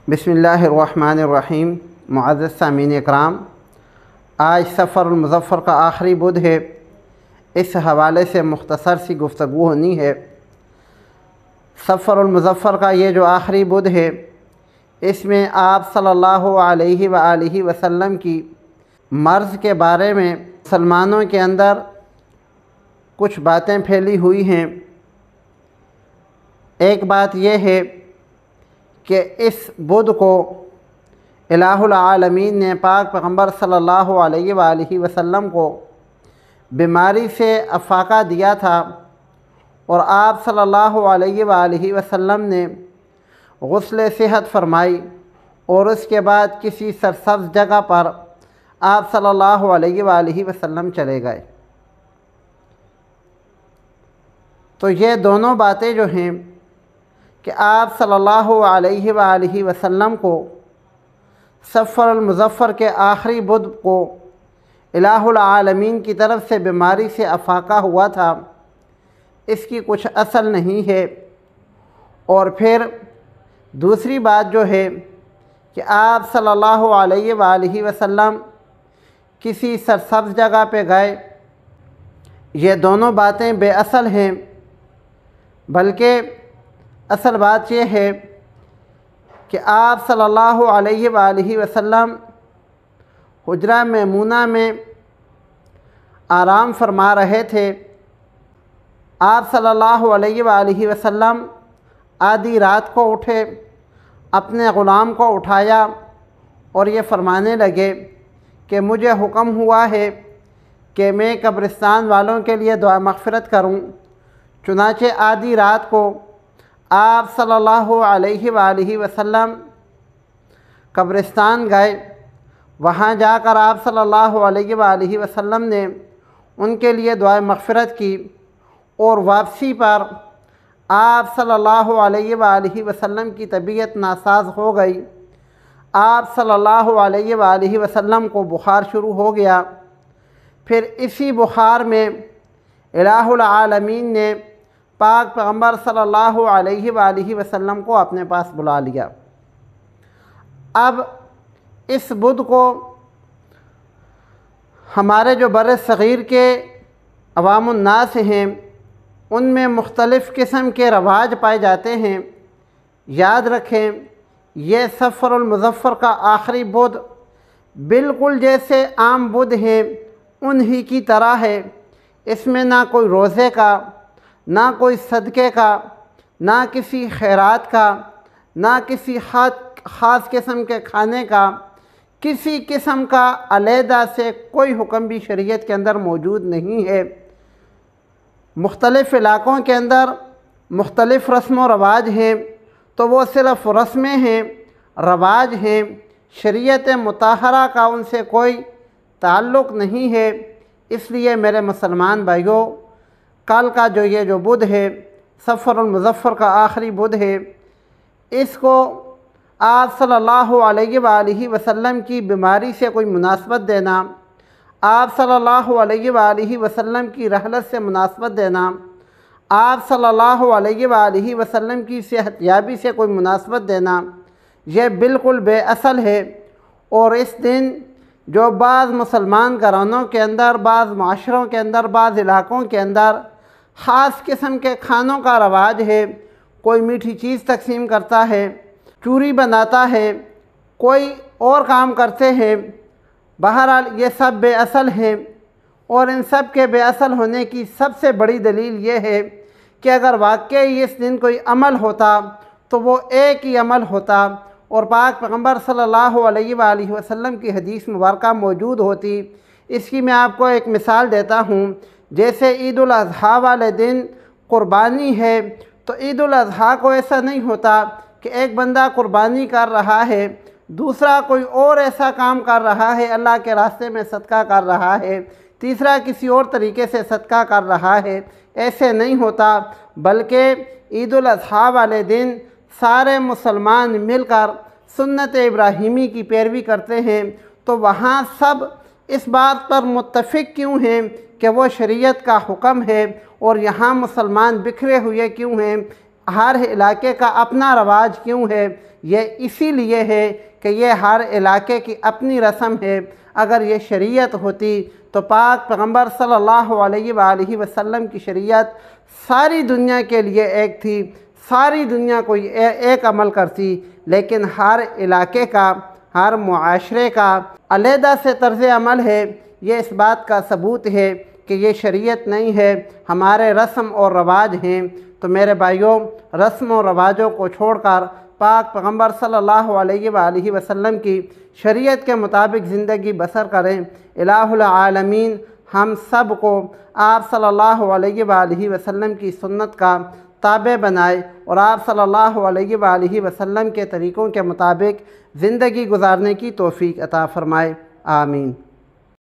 بسم اللہ الرحمن الرحیم۔ معزز سامعین اکرام، آج سفر المظفر کا آخری بدھ ہے۔ اس حوالے سے مختصر سی گفتگو ہونی ہے۔ سفر المظفر کا یہ جو آخری بدھ ہے، اس میں آپ صلی اللہ علیہ وآلہ وسلم کی مرض کے بارے میں مسلمانوں کے اندر کچھ باتیں پھیلی ہوئی ہیں۔ ایک بات یہ ہے کہ اس بدھ کو الہ العالمین نے پاک پیغمبر صلی اللہ علیہ وآلہ وسلم کو بیماری سے افاقہ دیا تھا، اور آپ صلی اللہ علیہ وآلہ وسلم نے غسل صحت فرمائی، اور اس کے بعد کسی سرسبز جگہ پر آپ صلی اللہ علیہ وآلہ وسلم چلے گئے۔ تو یہ دونوں باتیں جو ہیں کہ آپ صلی اللہ علیہ وآلہ وسلم کو سفر المظفر کے آخری بدھ کو الہ العالمین کی طرف سے بیماری سے افاقہ ہوا تھا، اس کی کچھ اصل نہیں ہے۔ اور پھر دوسری بات جو ہے کہ آپ صلی اللہ علیہ وآلہ وسلم کسی سرسبز جگہ پہ گئے، یہ دونوں باتیں بے اصل ہیں، بلکہ اصل بات یہ ہے کہ آپ صلی اللہ علیہ وآلہ وسلم حجرہ میمونہ میں آرام فرما رہے تھے۔ آپ صلی اللہ علیہ وآلہ وسلم آدھی رات کو اٹھے، اپنے غلام کو اٹھایا اور یہ فرمانے لگے کہ مجھے حکم ہوا ہے کہ میں قبرستان والوں کے لیے دعا مغفرت کروں۔ چنانچہ آدھی رات کو آپ صلی اللہ علیہ وآلہ وسلم قبرستان گئے۔ وہاں جا کر آپ صلی اللہ علیہ وآلہ وسلم نے ان کے لیے دعائے مغفرت کی، اور واپسی پر آپ صلی اللہ علیہ وآلہ وسلم کی طبیعت ناساز ہو گئی۔ آپ صلی اللہ علیہ وآلہ وسلم کو بخار شروع ہو گیا۔ پھر اسی بخار میں الہ العالمین نے پاک پیغمبر صلی اللہ علیہ وآلہ وسلم کو اپنے پاس بلا لیا۔ اب اس بدھ کو ہمارے جو بر صغیر کے عوام الناس ہیں، ان میں مختلف قسم کے رواج پائے جاتے ہیں۔ یاد رکھیں، یہ سفر المظفر کا آخری بدھ بالکل جیسے عام بدھ ہیں انہی کی طرح ہے۔ اس میں نہ کوئی روزے کا، نہ کوئی صدقے کا، نہ کسی خیرات کا، نہ کسی خاص قسم کے کھانے کا، کسی قسم کا علیحدہ سے کوئی حکم بھی شریعت کے اندر موجود نہیں ہے۔ مختلف علاقوں کے اندر مختلف رسم و رواج ہیں، تو وہ صرف رسمیں ہیں، رواج ہیں، شریعت مطہرہ کا ان سے کوئی تعلق نہیں ہے۔ اس لیے میرے مسلمان بھائیوں، کل کا یہ جو بدھ ہے، سفر المظفر کا آخری بدھ ہے، اس کو آپ صلی اللہ علیہ وآلہ وسلم کی بیماری سے کوئی مناسبت دینا، آپ صلی اللہ علیہ وآلہ وسلم کی رحلت سے مناسبت دینا، آپ صلی اللہ علیہ وآلہ وسلم کی صحت یابی سے کوئی مناسبت دینا، یہ بالکل بے اصل ہے۔ اور اس دن جو بعض مسلمان گھرانوں کے اندر، بعض معاشروں کے اندر، بعض علاقوں کے اندر خاص قسم کے کھانوں کا رواج ہے، کوئی میٹھی چیز تقسیم کرتا ہے، چوری بناتا ہے، کوئی اور کام کرتے ہیں، بہرحال یہ سب بے اصل ہیں۔ اور ان سب کے بے اصل ہونے کی سب سے بڑی دلیل یہ ہے کہ اگر واقعی اس دن کوئی عمل ہوتا تو وہ ایک ہی عمل ہوتا، اور پاک پیغمبر صلی اللہ علیہ وآلہ وسلم کی حدیث مبارکہ موجود ہوتی۔ اس کی میں آپ کو ایک مثال دیتا ہوں۔ جیسے عید الاضحیٰ والے دن قربانی ہے، تو عید الاضحیٰ کو ایسا نہیں ہوتا کہ ایک بندہ قربانی کر رہا ہے، دوسرا کوئی اور ایسا کام کر رہا ہے، اللہ کے راستے میں صدقہ کر رہا ہے، تیسرا کسی اور طریقے سے صدقہ کر رہا ہے، ایسے نہیں ہوتا، بلکہ عید الاضحیٰ والے دن سارے مسلمان مل کر سنت ابراہیمی کی پیروی کرتے ہیں۔ تو وہاں سب اس بات پر متفق کیوں ہیں کہ وہ شریعت کا حکم ہے، اور یہاں مسلمان بکھرے ہوئے کیوں ہیں؟ ہر علاقے کا اپنا رواج کیوں ہے؟ یہ اسی لیے ہے کہ یہ ہر علاقے کی اپنی رسم ہے۔ اگر یہ شریعت ہوتی تو پاک پیغمبر صلی اللہ علیہ وآلہ وسلم کی شریعت ساری دنیا کے لیے ایک تھی، ساری دنیا کوئی ایک عمل کرتی، لیکن ہر علاقے کا، ہر معاشرے کا علیحدہ سے طرز عمل ہے۔ یہ اس بات کا ثبوت ہے کہ یہ شریعت نہیں ہے، ہمارے رسم اور رواج ہیں۔ تو میرے بھائیوں، رسم و رواجوں کو چھوڑ کر پاک پیغمبر صلی اللہ علیہ وآلہ وسلم کی شریعت کے مطابق زندگی بسر کریں۔ الہ العالمین ہم سب کو آپ صلی اللہ علیہ وآلہ وسلم کی سنت کا تابع بنائے اور آپ صلی اللہ علیہ وآلہ وسلم کے طریقوں کے مطابق زندگی گزارنے کی توفیق عطا فرمائے۔ آمین۔